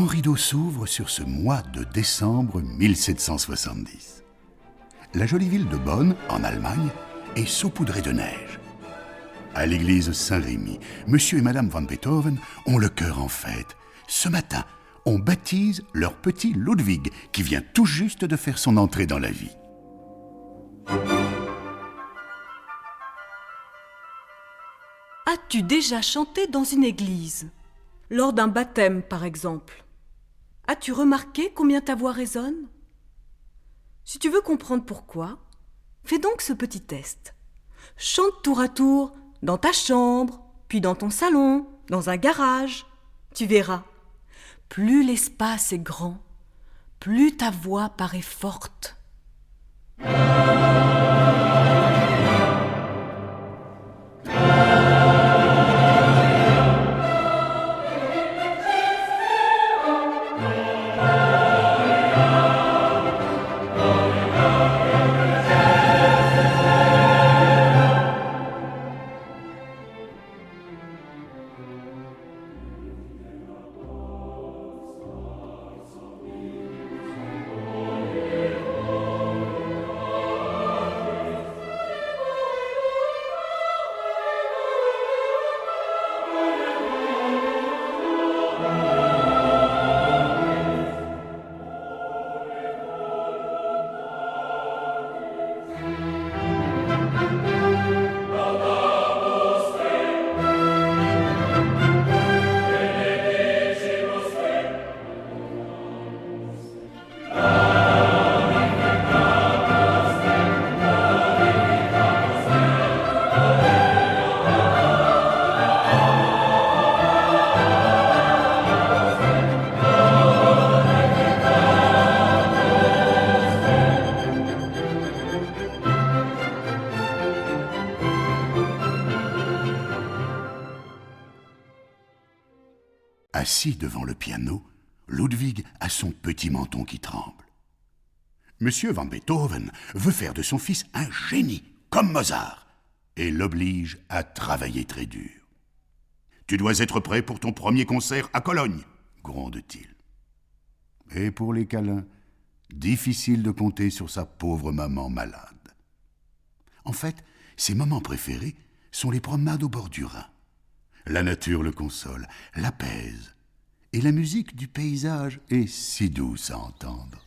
grand rideau s'ouvre sur ce mois de décembre 1770. La jolie ville de Bonn, en Allemagne, est saupoudrée de neige. À l'église Saint-Rémy, monsieur et madame van Beethoven ont le cœur en fête. Ce matin, on baptise leur petit Ludwig, qui vient tout juste de faire son entrée dans la vie. As-tu déjà chanté dans une église? Lors d'un baptême, par exemple. As-tu remarqué combien ta voix résonne? Si tu veux comprendre pourquoi, fais donc ce petit test. Chante tour à tour, dans ta chambre, puis dans ton salon, dans un garage. Tu verras, plus l'espace est grand, plus ta voix paraît forte. Assis devant le piano, Ludwig a son petit menton qui tremble. Monsieur van Beethoven veut faire de son fils un génie, comme Mozart, et l'oblige à travailler très dur. « Tu dois être prêt pour ton premier concert à Cologne », gronde-t-il. Et pour les câlins, difficile de compter sur sa pauvre maman malade. En fait, ses moments préférés sont les promenades au bord du Rhin. La nature le console, l'apaise, et la musique du paysage est si douce à entendre.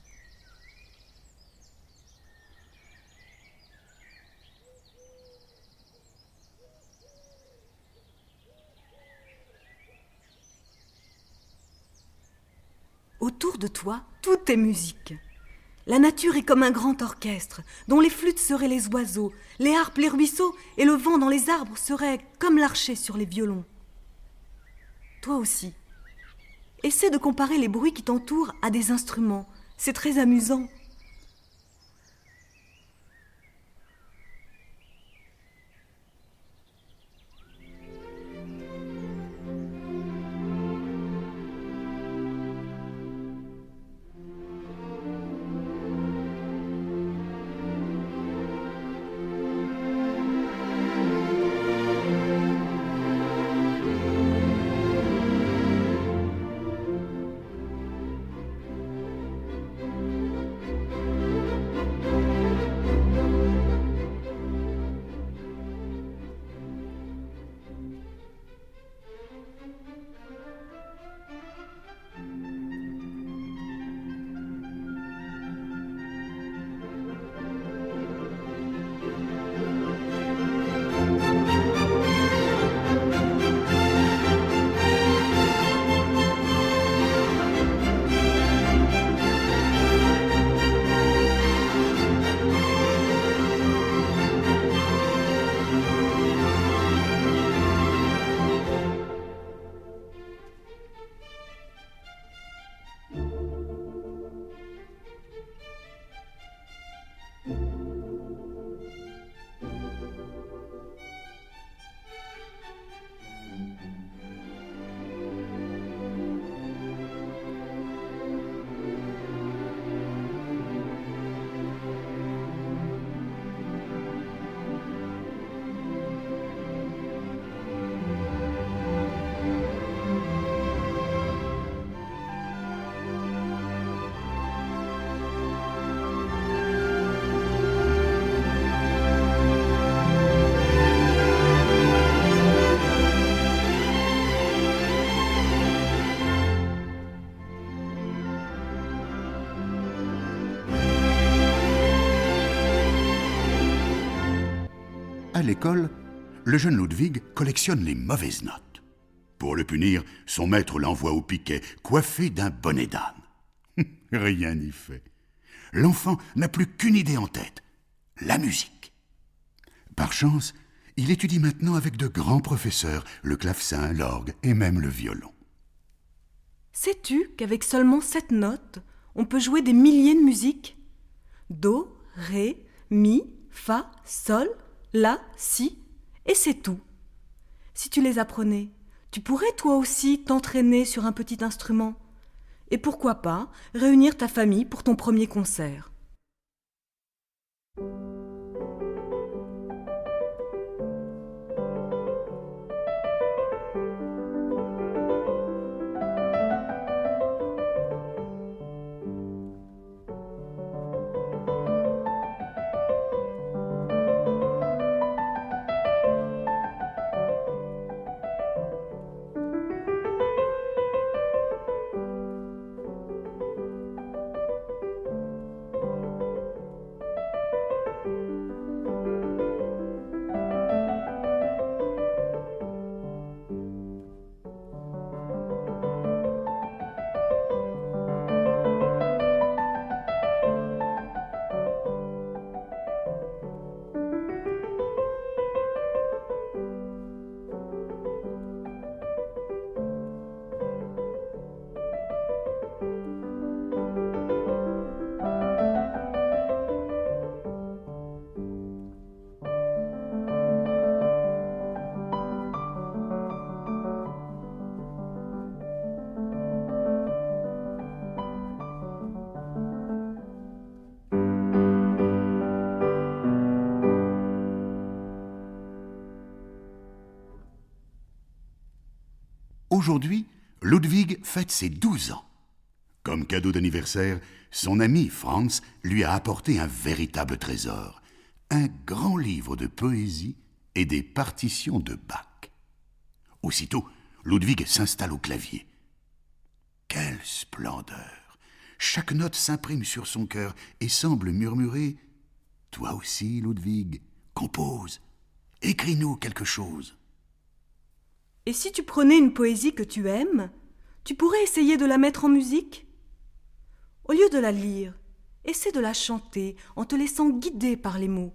Autour de toi, tout est musique. La nature est comme un grand orchestre, dont les flûtes seraient les oiseaux, les harpes les ruisseaux, et le vent dans les arbres serait comme l'archet sur les violons. Toi aussi. Essaie de comparer les bruits qui t'entourent à des instruments. C'est très amusant. À l'école, le jeune Ludwig collectionne les mauvaises notes. Pour le punir, son maître l'envoie au piquet, coiffé d'un bonnet d'âne. Rien n'y fait. L'enfant n'a plus qu'une idée en tête, la musique. Par chance, il étudie maintenant avec de grands professeurs, le clavecin, l'orgue et même le violon. Sais-tu qu'avec seulement 7 notes, on peut jouer des milliers de musiques ? Do, ré, mi, fa, sol, la, si, et c'est tout. Si tu les apprenais, tu pourrais toi aussi t'entraîner sur un petit instrument. Et pourquoi pas réunir ta famille pour ton premier concert. Aujourd'hui, Ludwig fête ses 12 ans. Comme cadeau d'anniversaire, son ami Franz lui a apporté un véritable trésor, un grand livre de poésie et des partitions de Bach. Aussitôt, Ludwig s'installe au clavier. Quelle splendeur! Chaque note s'imprime sur son cœur et semble murmurer « Toi aussi, Ludwig, compose, écris-nous quelque chose. » Et si tu prenais une poésie que tu aimes, tu pourrais essayer de la mettre en musique ? Au lieu de la lire, essaie de la chanter en te laissant guider par les mots.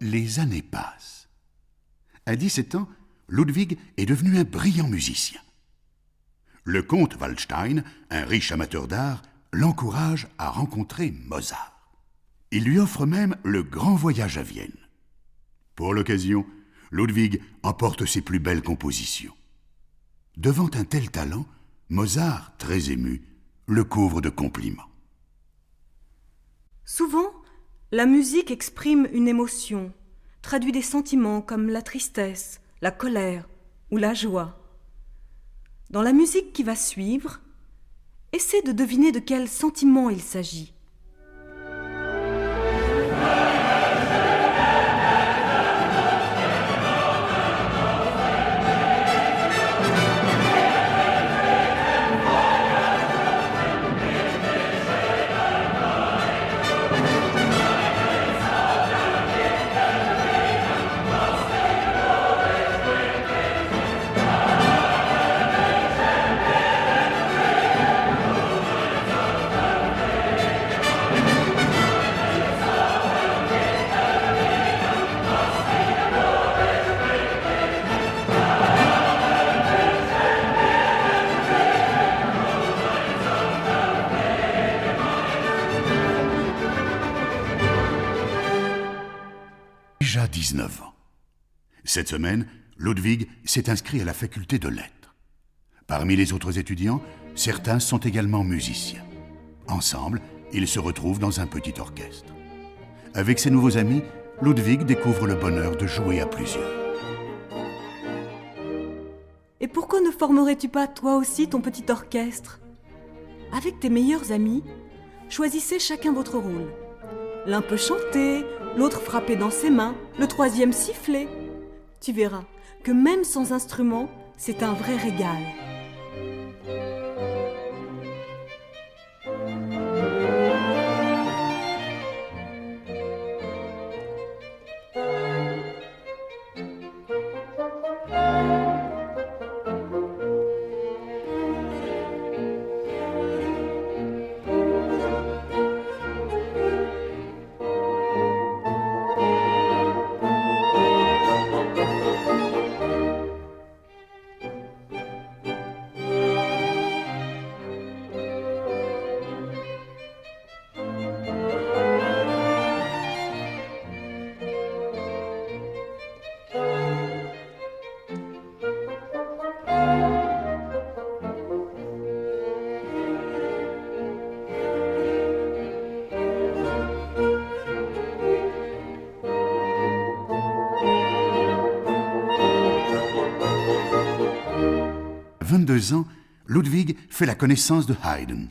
Les années passent. À 17 ans, Ludwig est devenu un brillant musicien. Le comte Waldstein, un riche amateur d'art, l'encourage à rencontrer Mozart. Il lui offre même le grand voyage à Vienne. Pour l'occasion, Ludwig emporte ses plus belles compositions. Devant un tel talent, Mozart, très ému, le couvre de compliments. Souvent, la musique exprime une émotion, traduit des sentiments comme la tristesse, la colère ou la joie. Dans la musique qui va suivre, essaie de deviner de quel sentiment il s'agit. Déjà 19 ans. Cette semaine, Ludwig s'est inscrit à la faculté de lettres. Parmi les autres étudiants, certains sont également musiciens. Ensemble, ils se retrouvent dans un petit orchestre. Avec ses nouveaux amis, Ludwig découvre le bonheur de jouer à plusieurs. Et pourquoi ne formerais-tu pas toi aussi ton petit orchestre ? Avec tes meilleurs amis, choisissez chacun votre rôle. L'un peut chanter, l'autre frapper dans ses mains, le troisième siffler. Tu verras que même sans instrument, c'est un vrai régal. À 22 ans, Ludwig fait la connaissance de Haydn.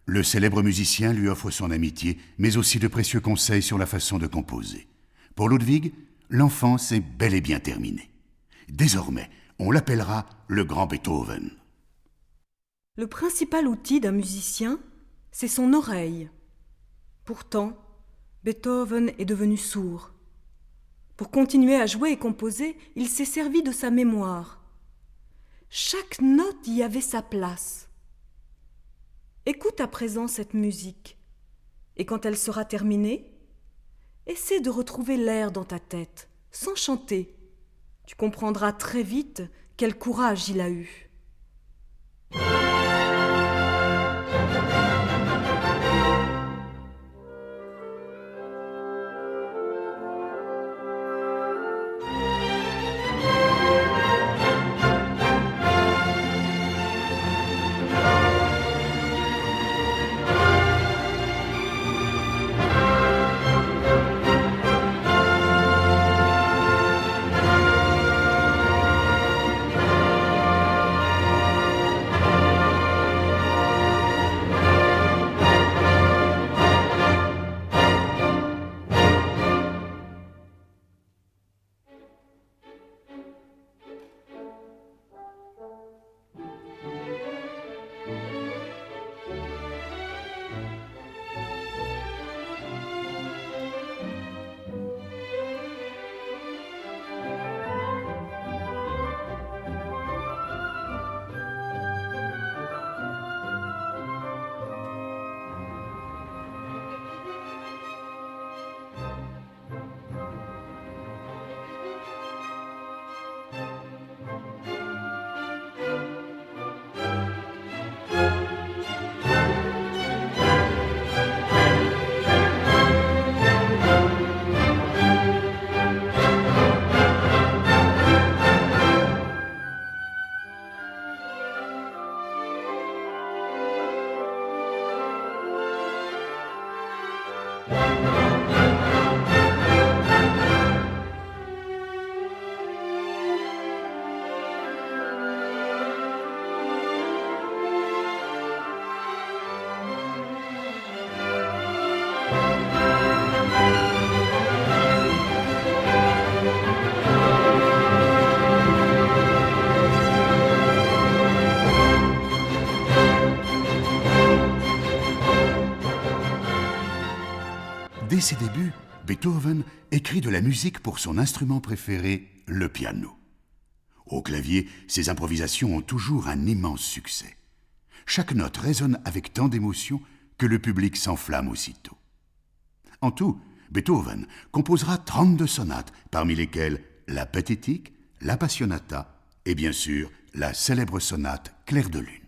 Le célèbre musicien lui offre son amitié, mais aussi de précieux conseils sur la façon de composer. Pour Ludwig, l'enfance est bel et bien terminée. Désormais, on l'appellera le grand Beethoven. Le principal outil d'un musicien, c'est son oreille. Pourtant, Beethoven est devenu sourd. Pour continuer à jouer et composer, il s'est servi de sa mémoire. Chaque note y avait sa place. Écoute à présent cette musique, et quand elle sera terminée, essaie de retrouver l'air dans ta tête, sans chanter. Tu comprendras très vite quel courage il a eu. Dès ses débuts, Beethoven écrit de la musique pour son instrument préféré, le piano. Au clavier, ses improvisations ont toujours un immense succès. Chaque note résonne avec tant d'émotion que le public s'enflamme aussitôt. En tout, Beethoven composera 32 sonates, parmi lesquelles la Pathétique, la Passionata et bien sûr la célèbre sonate Clair de lune.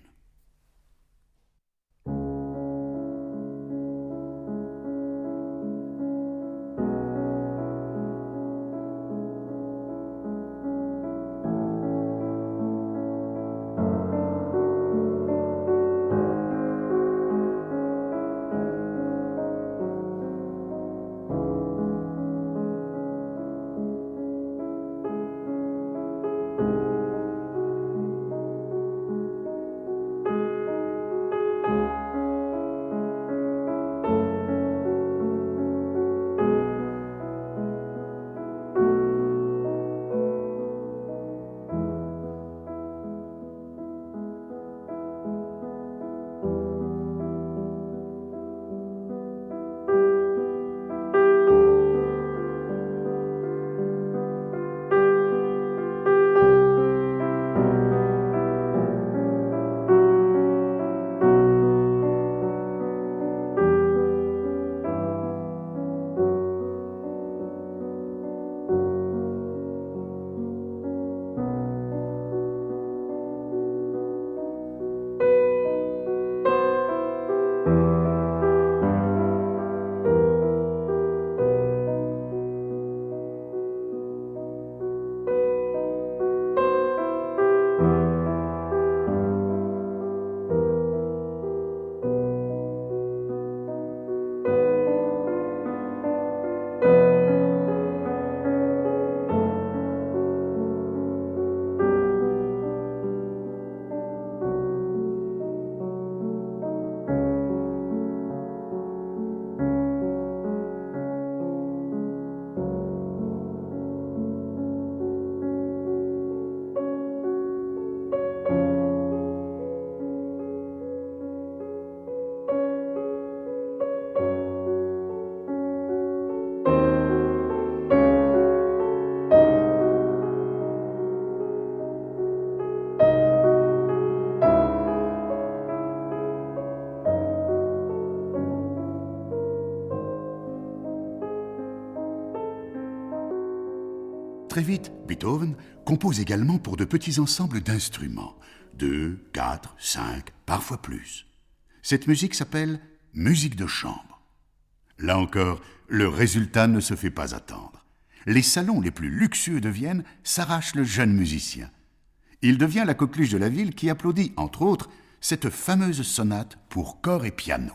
Très vite, Beethoven compose également pour de petits ensembles d'instruments, 2, 4, 5, parfois plus. Cette musique s'appelle musique de chambre. Là encore, le résultat ne se fait pas attendre. Les salons les plus luxueux de Vienne s'arrachent le jeune musicien. Il devient la coqueluche de la ville qui applaudit, entre autres, cette fameuse sonate pour corps et piano.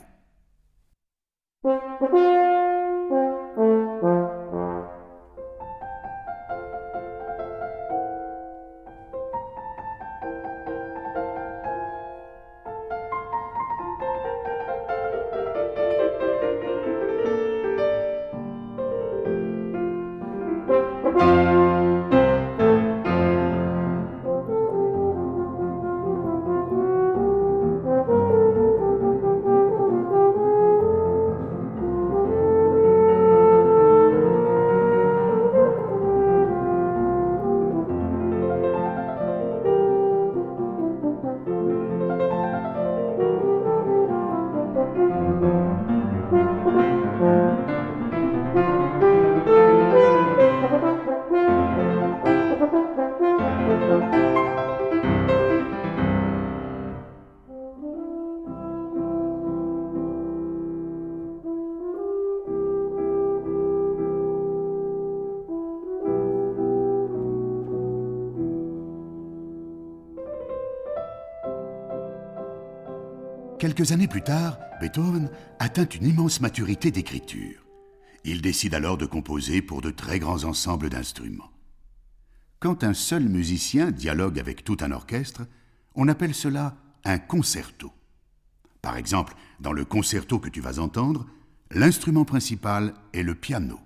Quelques années plus tard, Beethoven atteint une immense maturité d'écriture. Il décide alors de composer pour de très grands ensembles d'instruments. Quand un seul musicien dialogue avec tout un orchestre, on appelle cela un concerto. Par exemple, dans le concerto que tu vas entendre, l'instrument principal est le piano.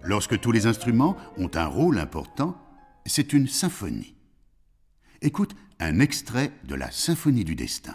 Lorsque tous les instruments ont un rôle important, c'est une symphonie. Écoute un extrait de la Symphonie du destin.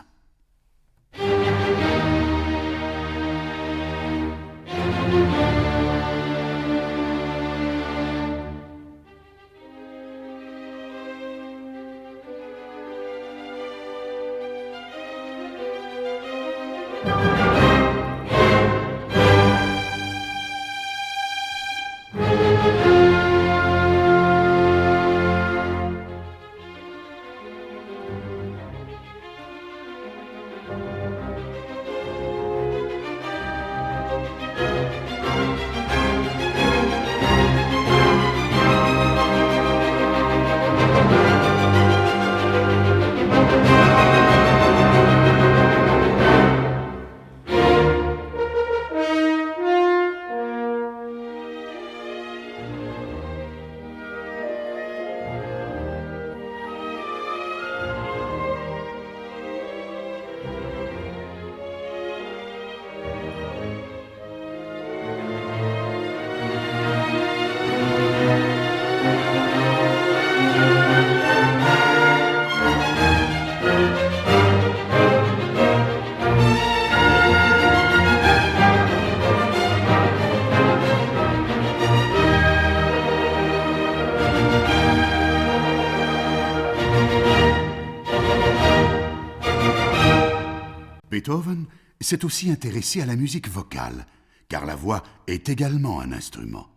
Beethoven s'est aussi intéressé à la musique vocale, car la voix est également un instrument.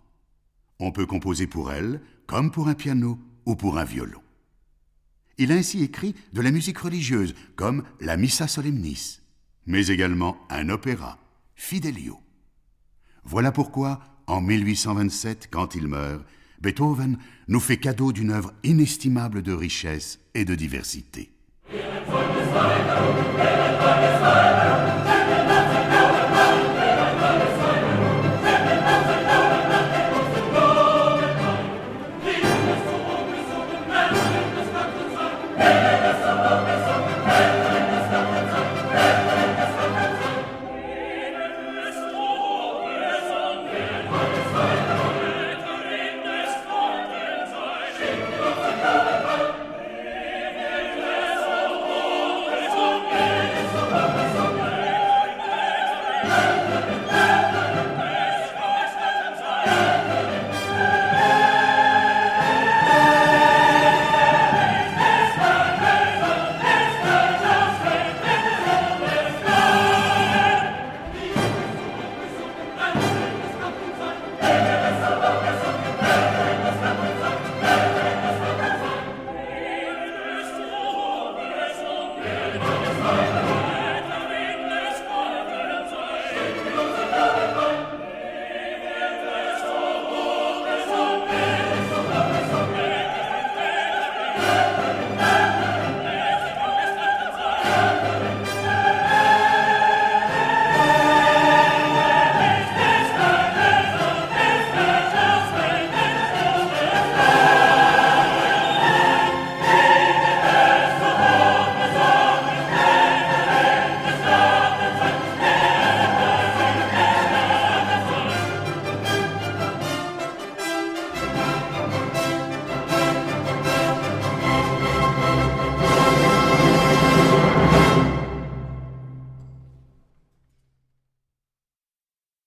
On peut composer pour elle, comme pour un piano ou pour un violon. Il a ainsi écrit de la musique religieuse, comme la Missa Solemnis, mais également un opéra, Fidelio. Voilà pourquoi, en 1827, quand il meurt, Beethoven nous fait cadeau d'une œuvre inestimable de richesse et de diversité.